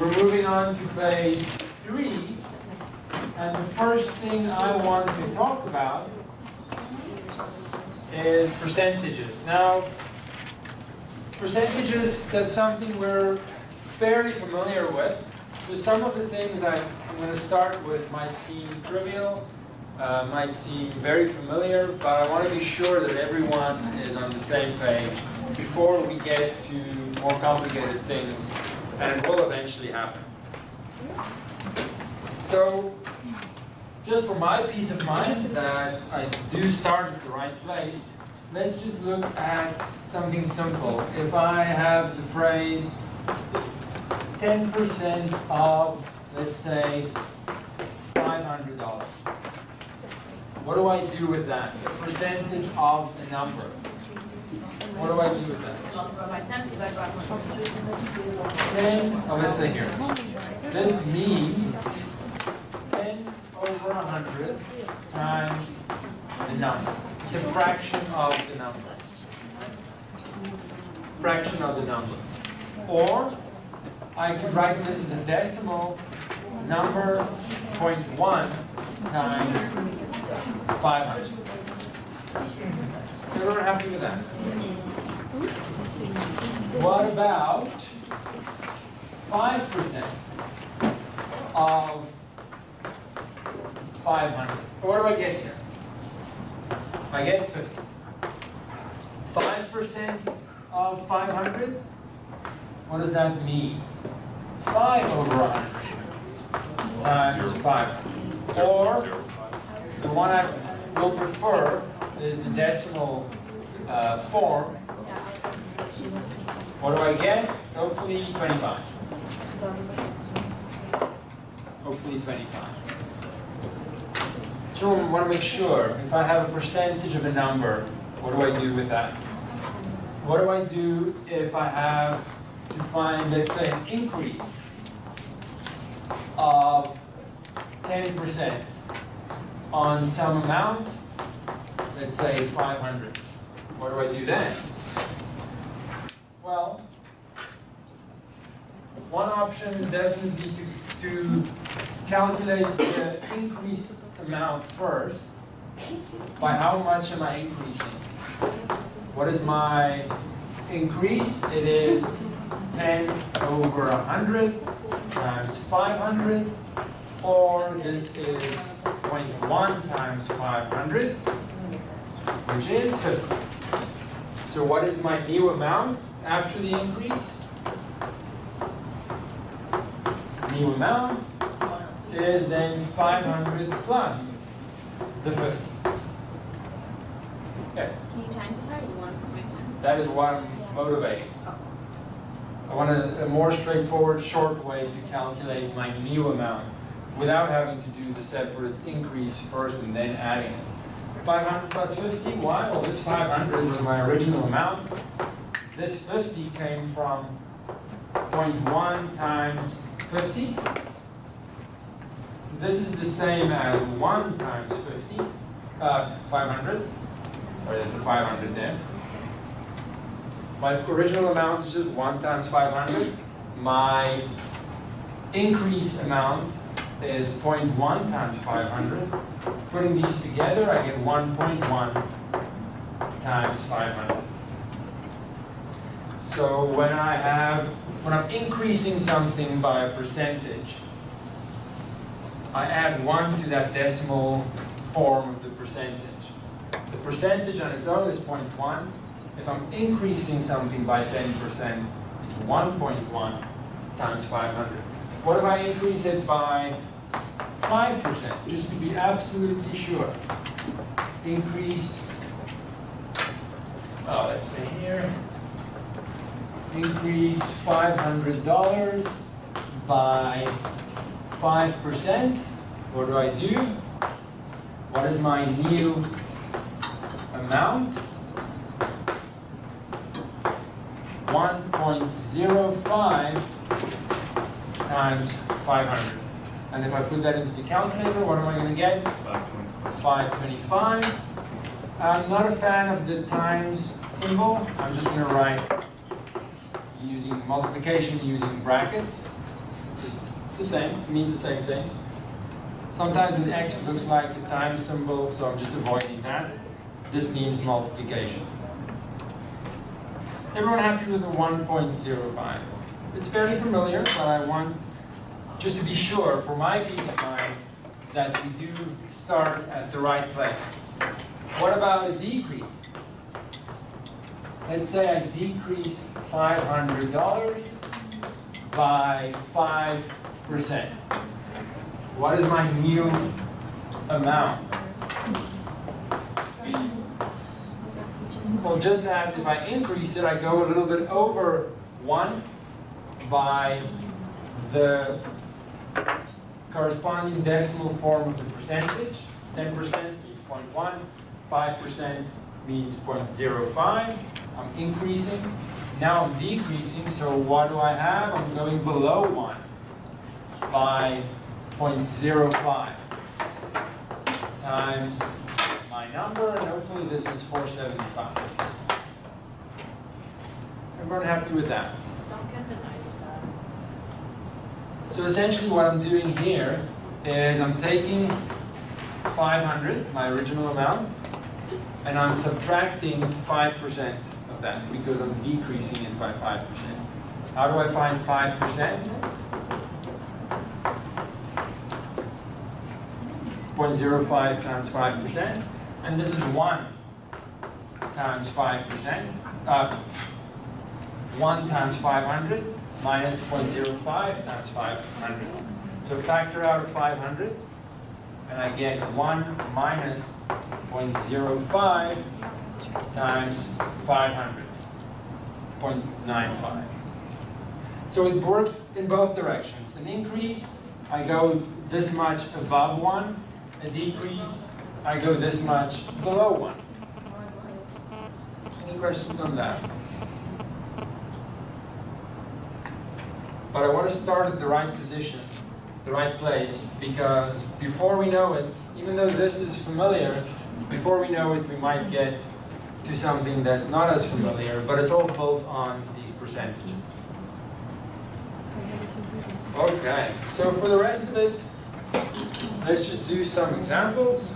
we're moving on to phase 3, and the first thing I want to talk about is percentages. Now, percentages, that's something we're fairly familiar with. So some of the things I'm going to start with might seem trivial, might seem very familiar, but I want to be sure that everyone is on the same page before we get to more complicated things, and it will eventually happen. So, just for my peace of mind that I do start at the right place, let's just look at something simple. If I have the phrase 10% of, let's say, $500. What do I do with that? The percentage of a number. What do I do with that? 10, let's say here. This means 10 over 100 times the number. It's a fraction of the number. Fraction of the number. Or I can write this as a decimal number 0.1 times 500. Everyone happy with that? What about 5% of 500? What do I get here? I get 50. 5% of 500? What does that mean? 5 over 100 times 500. Or, the one I will prefer is the decimal form. What do I get? Hopefully 25. Hopefully 25. So I want to make sure, if I have a percentage of a number, what do I do with that? What do I do if I have to find, let's say, an increase of 10% on some amount, let's say 500. What do I do then? Well, one option is definitely to calculate the increased amount first. By how much am I increasing? What is my increase? It is 10 over 100 times 500, or this is 0.1 times 500, which is 50. So what is my new amount after the increase? New amount is then 500 plus the 50. Yes? Can you times it, or do you want to put my hand? That is what I'm motivating. I want a more straightforward, short way to calculate my new amount without having to do the separate increase first and then adding it. 500 plus 50, why? Well, this 500 was my original amount. This 50 came from 0.1 times 50. This is the same as 1 times 50, 500. Sorry, that's a 500 there. My original amount is just 1 times 500. My increase amount is 0.1 times 500. Putting these together, I get 1.1 times 500. So when I'm increasing something by a percentage, I add 1 to that decimal form of the percentage. The percentage on its own is 0.1. If I'm increasing something by 10%, it's 1.1 times 500. What if I increase it by 5%, just to be absolutely sure? Increase, let's say here, increase $500 by 5%. What do I do? What is my new amount? 1.05 times 500. And if I put that into the calculator, what am I going to get? 525. I'm not a fan of the times symbol. I'm just going to write using multiplication using brackets. It's the same, it means the same thing. Sometimes an X looks like a times symbol, so I'm just avoiding that. This means multiplication. Everyone happy with the 1.05? It's fairly familiar, but I want just to be sure for my peace of mind that we do start at the right place. What about a decrease? Let's say I decrease $500 by 5%. What is my new amount? Well, just as if I increase it, I go a little bit over 1 by the corresponding decimal form of the percentage. 10% means 0.1, 5% means 0.05. I'm increasing. Now I'm decreasing, so what do I have? I'm going below 1 by 0.05 times my number, and hopefully this is 475. Everyone happy with that? Don't get the 95. So essentially what I'm doing here is I'm taking 500, my original amount, and I'm subtracting 5% of that because I'm decreasing it by 5%. How do I find 5%? 0.05 times 5%, and this is 1 times 5%. 1 times 500 minus 0.05 times 500. So factor out of 500, and I get 1 minus 0.05 times 500, 0.95. So it worked in both directions. An increase, I go this much above 1. A decrease, I go this much below 1. Any questions on that? But I want to start at the right position, the right place, because before we know it, even though this is familiar, before we know it, we might get to something that's not as familiar, but it's all built on these percentages. Okay, so for the rest of it, let's just do some examples.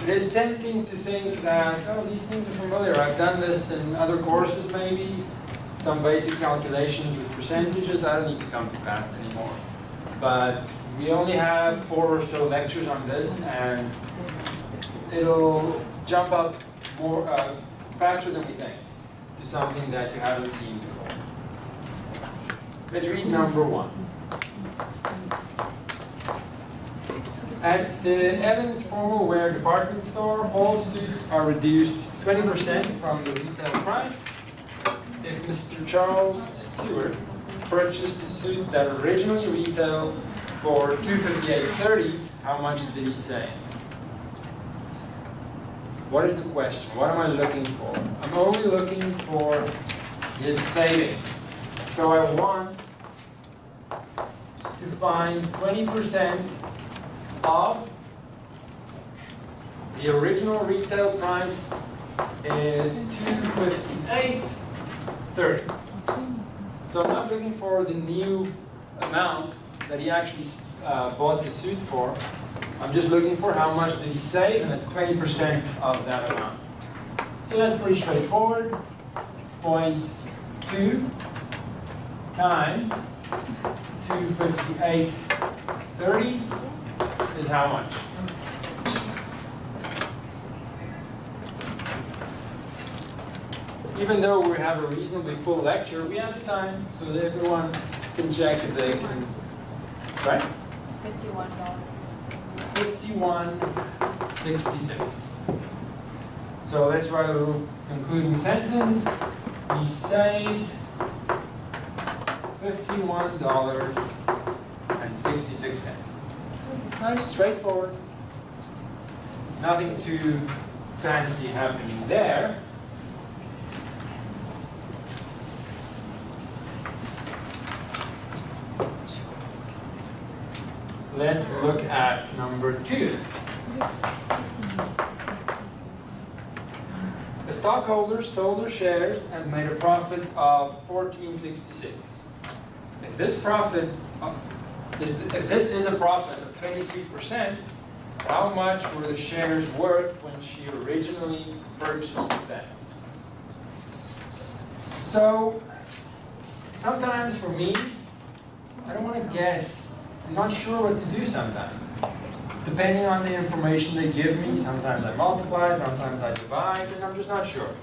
It is tempting to think that, oh, these things are familiar. I've done this in other courses maybe, some basic calculations with percentages. I don't need to come to class anymore. But we only have 4 or so lectures on this, and it'll jump up more faster than we think to something that you haven't seen before. Let's read number 1. At the Evans Formal Wear department store, all suits are reduced 20% from the retail price. If Mr. Charles Stewart purchased a suit that originally retailed for $258.30, how much did he save? What is the question? What am I looking for? I'm only looking for his saving. So I want to find 20% of the original retail price is $258.30. So I'm not looking for the new amount that he actually bought the suit for. I'm just looking for how much did he save, and that's 20% of that amount. So that's pretty straightforward. 0.2 times 258.30 is how much? Even though we have a reasonably full lecture, we have the time so that everyone can check if they can. Right? $51.66. So let's write a little concluding sentence. We saved $51.66. Nice, straightforward. Nothing too fancy happening there. Let's look at number 2. The stockholders sold their shares and made a profit of $14.66. If this profit, if this is a profit of 23%, how much were the shares worth when she originally purchased them? So, sometimes for me, I don't want to guess. I'm not sure what to do sometimes. Depending on the information they give me, sometimes I multiply, sometimes I divide, and I'm just not sure.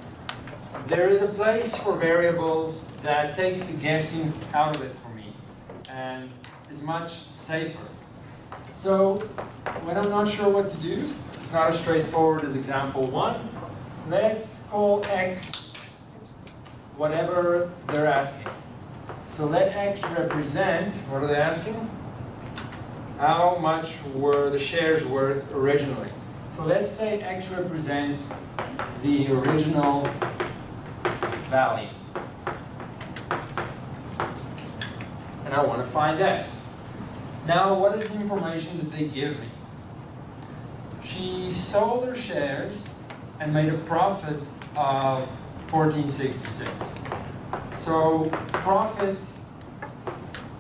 There is a place for variables that takes the guessing out of it for me and is much safer. So when I'm not sure what to do, it's not as straightforward as example 1. Let's call x whatever they're asking. So let x represent, what are they asking? How much were the shares worth originally? So let's say x represents the original value. And I want to find x. Now, what is the information that they give me? She sold her shares and made a profit of $14.66. So profit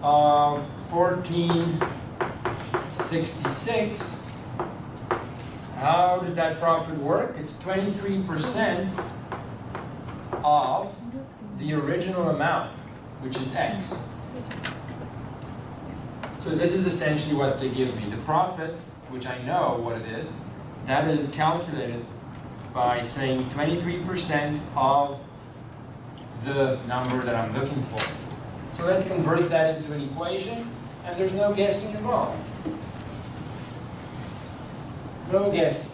of $14.66. How does that profit work? It's 23% of the original amount, which is x. So this is essentially what they give me. The profit, which I know what it is, that is calculated by saying 23% of the number that I'm looking for. So let's convert that into an equation, and there's no guessing involved. No guessing.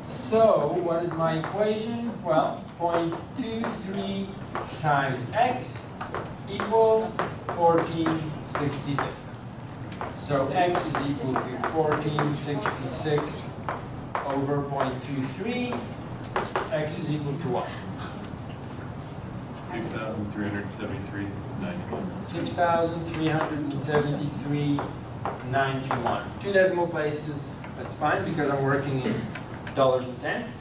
So what is my equation? Well, 0.23 times x equals 1466. So x is equal to 1466 over 0.23. X is equal to what? 6,373.91. 6,373.91. 2 decimal places, that's fine because I'm working in dollars and cents.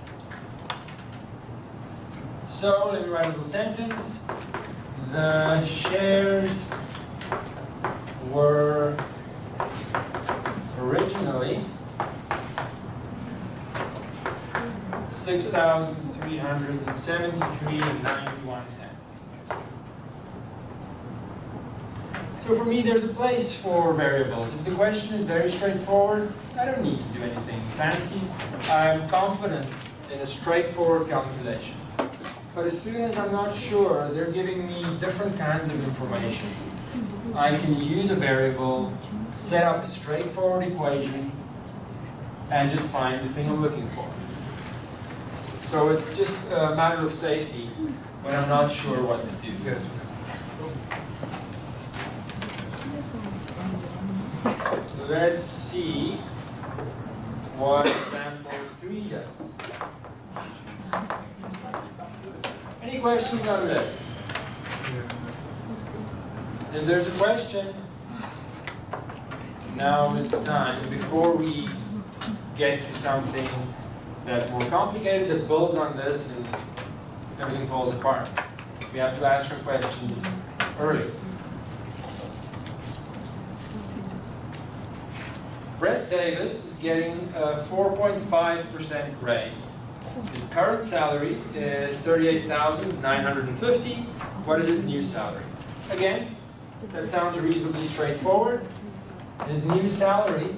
So let me write a little sentence. The shares were originally 6,373.91 cents. So for me, there's a place for variables. If the question is very straightforward, I don't need to do anything fancy. I'm confident in a straightforward calculation. But as soon as I'm not sure, they're giving me different kinds of information. I can use a variable, set up a straightforward equation, and just find the thing I'm looking for. So it's just a matter of safety when I'm not sure what to do. Yes. Let's see what example 3 does. Any questions on this? If there's a question, now is the time, before we get to something that's more complicated, that builds on this and everything falls apart. We have to ask our questions early. Brett Davis is getting a 4.5% grade. His current salary is $38,950. What is his new salary? Again, that sounds reasonably straightforward. His new salary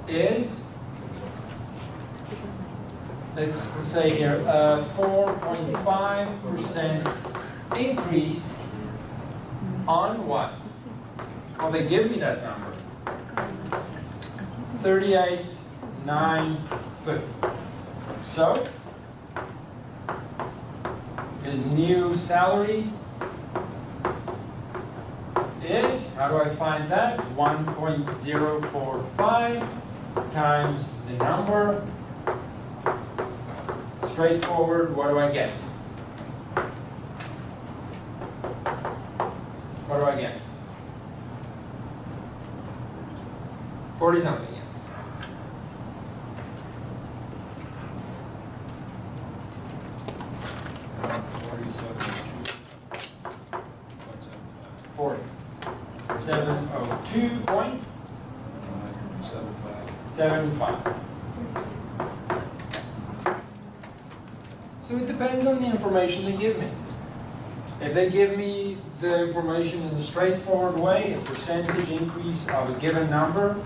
is, let's say here, a 4.5% increase on what? Well, they give me that number. 38,950. So, his new salary is, how do I find that? 1.045 times the number. Straightforward, what do I get? What do I get? 40 something, yes. $40. 702.75. So it depends on the information they give me. If they give me the information in a straightforward way, a percentage increase of a given number,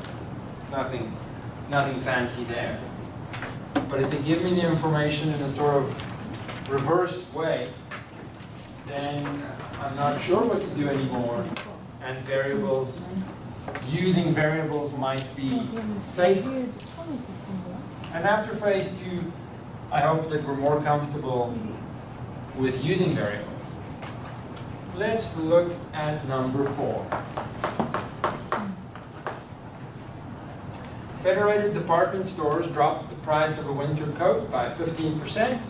nothing fancy there. But if they give me the information in a sort of reverse way, then I'm not sure what to do anymore. And using variables might be safer. And after phase 2, I hope that we're more comfortable with using variables. Let's look at number 4. Federated department stores dropped the price of a winter coat by 15%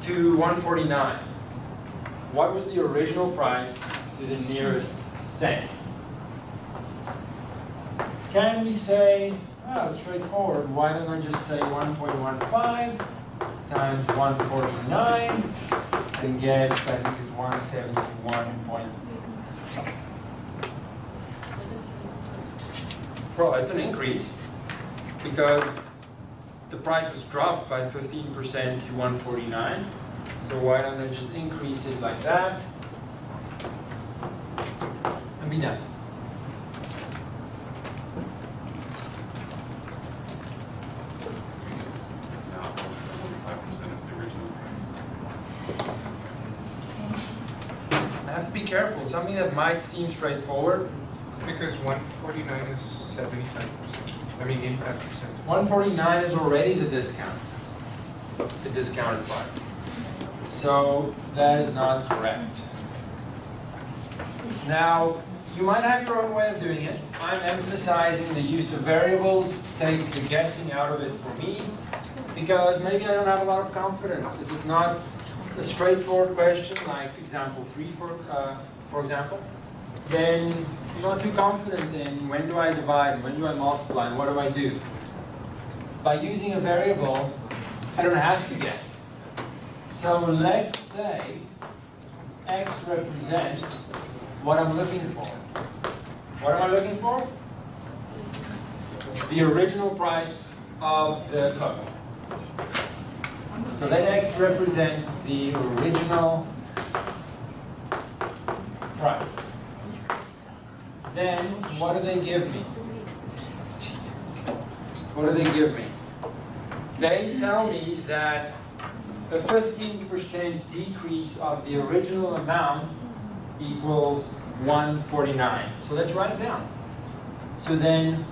to $149. What was the original price to the nearest cent? Can we say, it's straightforward, why don't I just say 1.15 times 149 and get, I think it's 171 point. Well, it's an increase because the price was dropped by 15% to 149. So why don't I just increase it like that and be done? I have to be careful. Something that might seem straightforward. Because 149 is 75%. I mean 85%. 149 is already the discount, the discounted price. So that is not correct. Now, you might have your own way of doing it. I'm emphasizing the use of variables, take the guessing out of it for me, because maybe I don't have a lot of confidence. If it's not a straightforward question, like example 3, for example, then I'm not too confident in when do I divide, when do I multiply, and what do I do. By using a variable, I don't have to guess. So let's say x represents what I'm looking for. What am I looking for? The original price of the coat. So let x represent the original price. Then what do they give me? What do they give me? They tell me that a 15% decrease of the original amount equals 149. So let's write it down. So then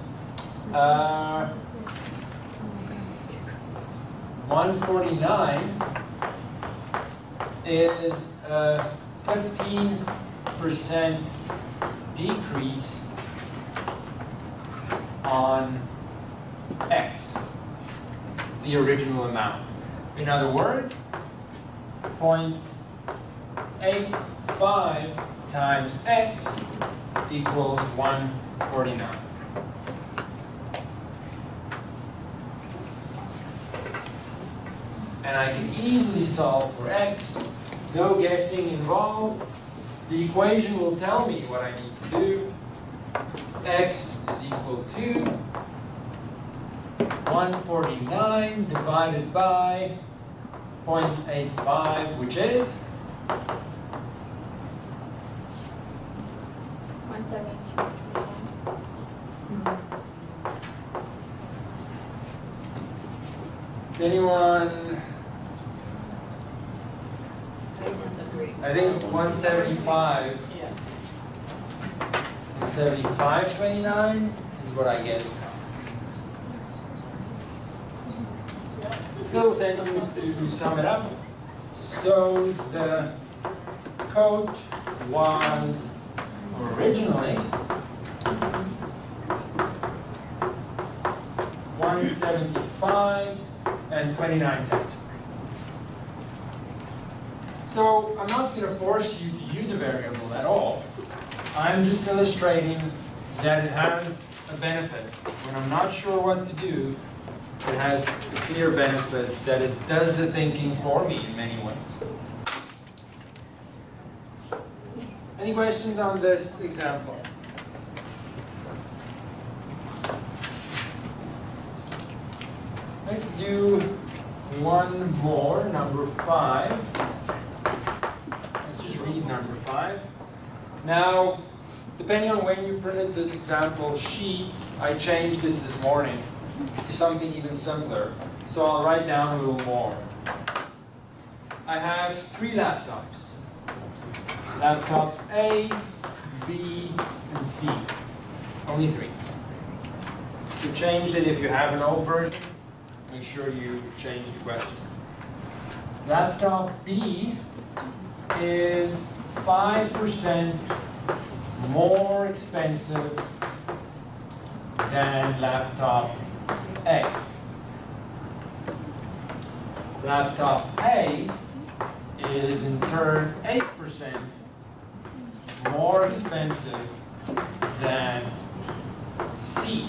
149 is a 15% decrease on x, the original amount. In other words, 0.85 times x equals 149. And I can easily solve for x, no guessing involved. The equation will tell me what I need to do. X is equal to 149 divided by 0.85, which is 172. anyone? I disagree. I think 175. Yeah. 175.29 is what I get. Little sentence to sum it up. So the coat was originally 175 and 29 cents. So I'm not going to force you to use a variable at all. I'm just illustrating that it has a benefit. When I'm not sure what to do, it has a clear benefit that it does the thinking for me in many ways. Any questions on this example? Let's do one more, number 5. Let's just read number 5. Now, depending on when you printed this example sheet, I changed it this morning to something even simpler. So I'll write down a little more. I have 3 laptops. Laptops A, B, and C. Only 3. To change it, if you have an old version, make sure you change the question. Laptop B is 5% more expensive than laptop A. Laptop A is in turn 8% more expensive than C.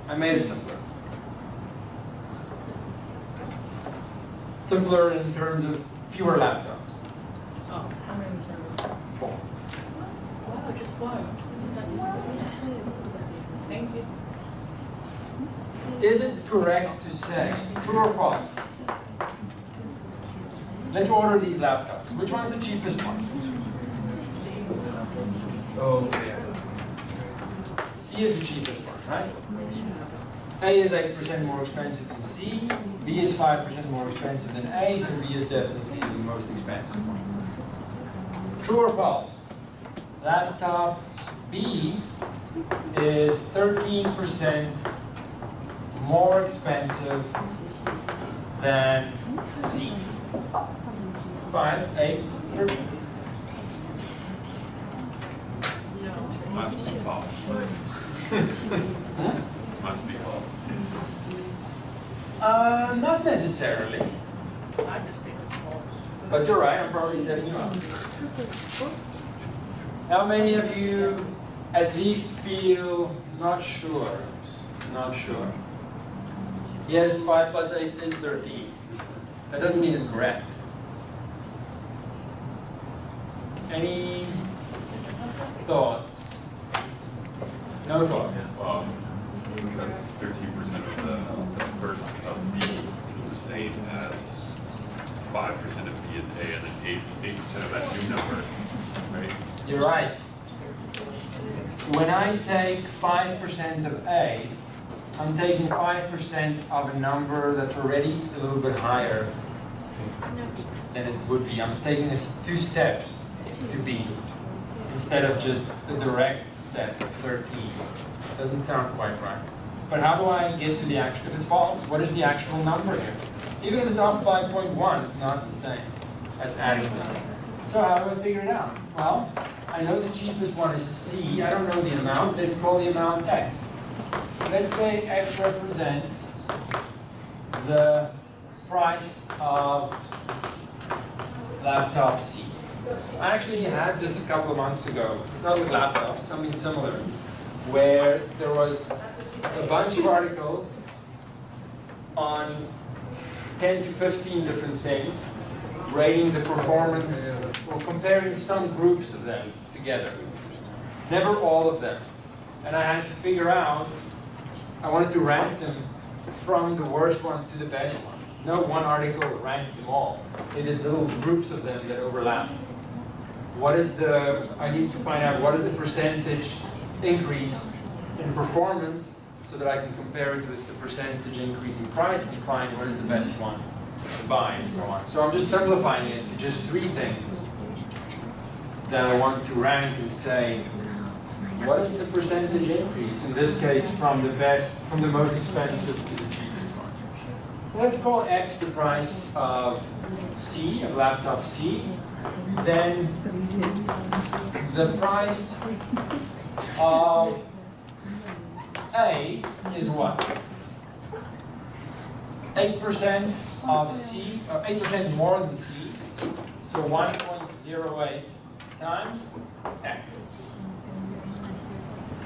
I made it simpler. Simpler in terms of fewer laptops. Oh, how many times? 4. Wow, just one. Thank you. Is it correct to say, true or false? Let's order these laptops. Which one's the cheapest one? Oh, yeah. C is the cheapest one, right? A is 8% more expensive than C. B is 5% more expensive than A, so B is definitely the most expensive one. True or false? Laptop B is 13% more expensive than C. 5, 8, 13. Must be false. Huh? Must be false. Not necessarily. I just think it's false. But you're right, I'm probably setting you up. How many of you at least feel not sure? Not sure. Yes, 5 plus 8 is 13. That doesn't mean it's correct. Any thoughts? No thoughts? Well, because 13% of the first of B is the same as 5% of B is A, and then 8% of that new number, right? You're right. When I take 5% of A, I'm taking 5% of a number that's already a little bit higher than it would be. I'm taking 2 steps to B instead of just a direct step of 13. Doesn't sound quite right. But how do I get to the actual, if it's false, what is the actual number here? Even if it's off by 0.1, it's not the same as adding them. So how do I figure it out? Well, I know the cheapest one is C. I don't know the amount. Let's call the amount X. Let's say X represents the price of laptop C. I actually had this a couple of months ago, not with laptops, something similar, where there was a bunch of articles on 10 to 15 different things, rating the performance, or comparing some groups of them together. Never all of them. And I had to figure out, I wanted to rank them from the worst one to the best one. No one article ranked them all. They did little groups of them that overlap. What is the, I need to find out what is the percentage increase in performance so that I can compare it with the percentage increase in price and find what is the best one to buy and so on. So I'm just simplifying it to just 3 things that I want to rank and say, what is the percentage increase, in this case, from the best, from the most expensive to the cheapest one? Let's call X the price of C, of laptop C. Then the price of A is what? 8% of C, or 8% more than C, so 1.08 times X.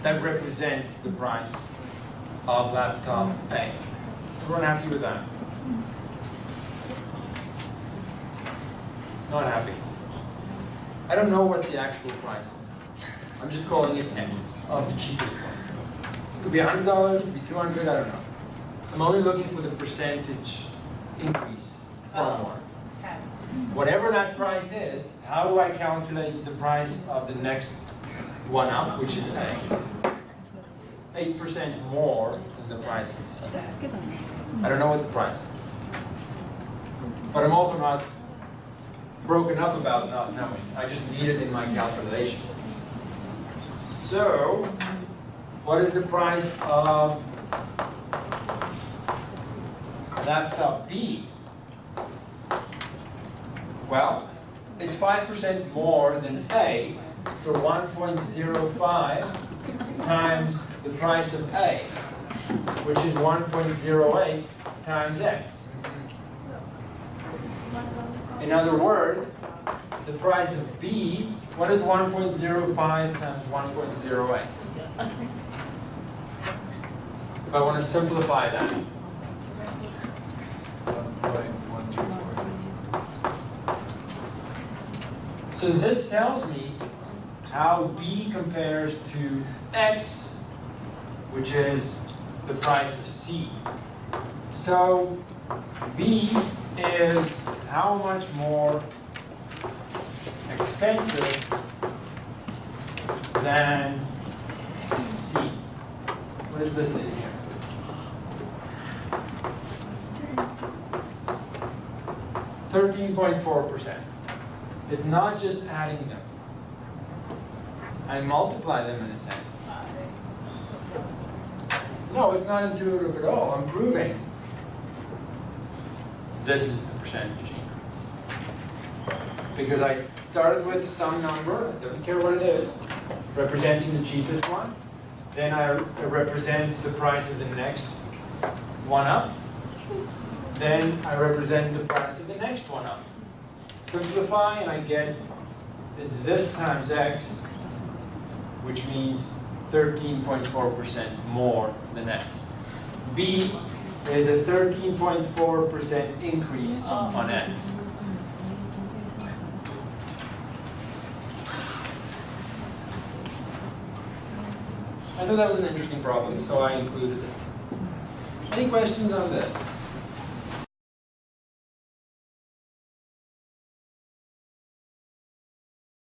That represents the price of laptop A. Everyone happy with that? Not happy. I don't know what the actual price is. I'm just calling it X of the cheapest one. It could be $100, it could be $200, I don't know. I'm only looking for the percentage increase from one. Okay. Whatever that price is, how do I calculate the price of the next one up, which is A? 8% more than the price is C. I don't know what the price is. But I'm also not broken up about not knowing. I just need it in my calculation. So, what is the price of laptop B? Well, it's 5% more than A, so 1.05 times the price of A, which is 1.08 times X. In other words, the price of B, what is 1.05 times 1.08? If I want to simplify that. 1.124. So this tells me how B compares to X, which is the price of C. So B is how much more expensive than C. What is this in here? %13.4%. It's not just adding them. I multiply them in a sense. No, it's not intuitive at all. I'm proving this is the percentage increase. Because I started with some number, I don't care what it is, representing the cheapest one. Then I represent the price of the next one up. Then I represent the price of the next one up. Simplify and I get it's this times X, which means 13.4% more than X. B is a 13.4% increase on X. I thought that was an interesting problem, so I included it. Any questions on this?